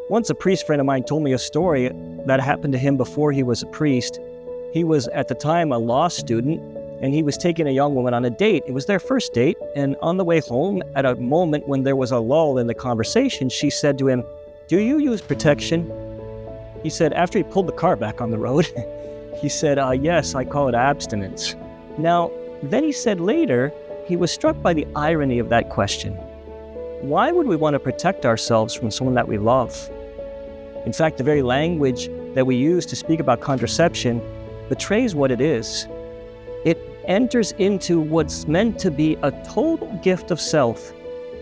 Once a priest friend of mine told me a story that happened to him before he was a priest. He was at the time a law student, and he was taking a young woman on a date. It was their first date, and on the way home, at a moment when there was a lull in the conversation, she said to him, "Do you use protection?" He said, after he pulled the car back on the road, he said, "Yes, I call it abstinence." Now, then he said later, he was struck by the irony of that question. Why would we want to protect ourselves from someone that we love? In fact, the very language that we use to speak about contraception betrays what it is. It enters into what's meant to be a total gift of self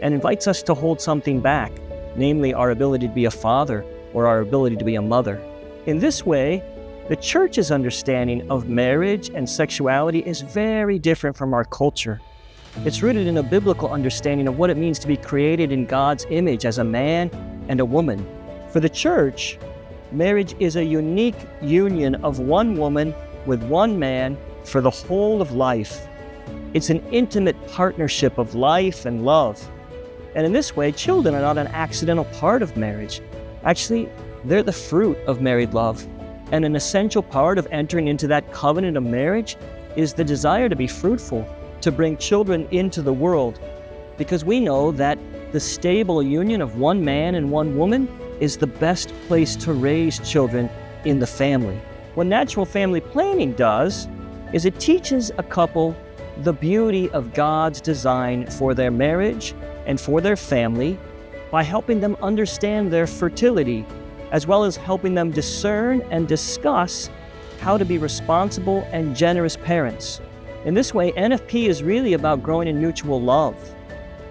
and invites us to hold something back, namely our ability to be a father or our ability to be a mother. In this way, the church's understanding of marriage and sexuality is very different from our culture. It's rooted in a biblical understanding of what it means to be created in God's image as a man and a woman. For the church, marriage is a unique union of one woman with one man for the whole of life. It's an intimate partnership of life and love. And in this way, children are not an accidental part of marriage. Actually, they're the fruit of married love. And an essential part of entering into that covenant of marriage is the desire to be fruitful, to bring children into the world. Because we know that the stable union of one man and one woman is the best place to raise children in the family. What natural family planning does is it teaches a couple the beauty of God's design for their marriage and for their family by helping them understand their fertility, as well as helping them discern and discuss how to be responsible and generous parents. In this way, NFP is really about growing in mutual love,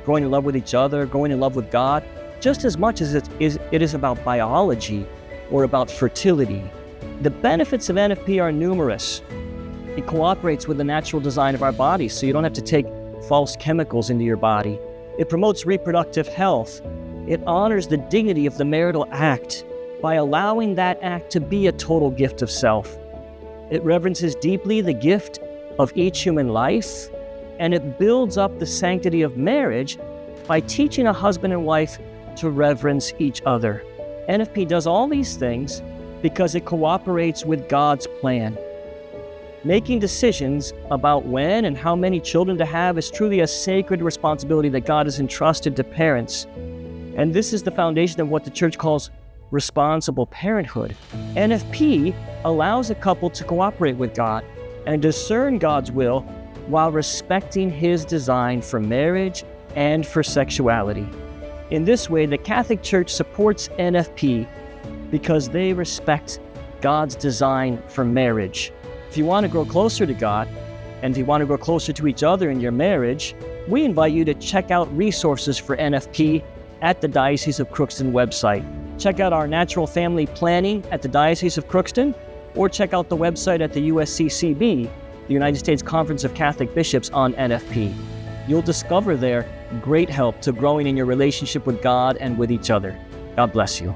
growing in love with each other, growing in love with God, just as much as it is about biology or about fertility. The benefits of NFP are numerous. It cooperates with the natural design of our bodies, so you don't have to take false chemicals into your body. It promotes reproductive health. It honors the dignity of the marital act by allowing that act to be a total gift of self. It reverences deeply the gift of each human life, and it builds up the sanctity of marriage by teaching a husband and wife to reverence each other. NFP does all these things because it cooperates with God's plan. Making decisions about when and how many children to have is truly a sacred responsibility that God has entrusted to parents. And this is the foundation of what the church calls responsible parenthood. NFP allows a couple to cooperate with God and discern God's will while respecting His design for marriage and for sexuality. In this way, the Catholic Church supports NFP because they respect God's design for marriage. If you want to grow closer to God, and if you want to grow closer to each other in your marriage, we invite you to check out resources for NFP at the Diocese of Crookston website. Check out our natural family planning at the Diocese of Crookston, or check out the website at the USCCB, the United States Conference of Catholic Bishops, on NFP. You'll discover there great help to growing in your relationship with God and with each other. God bless you.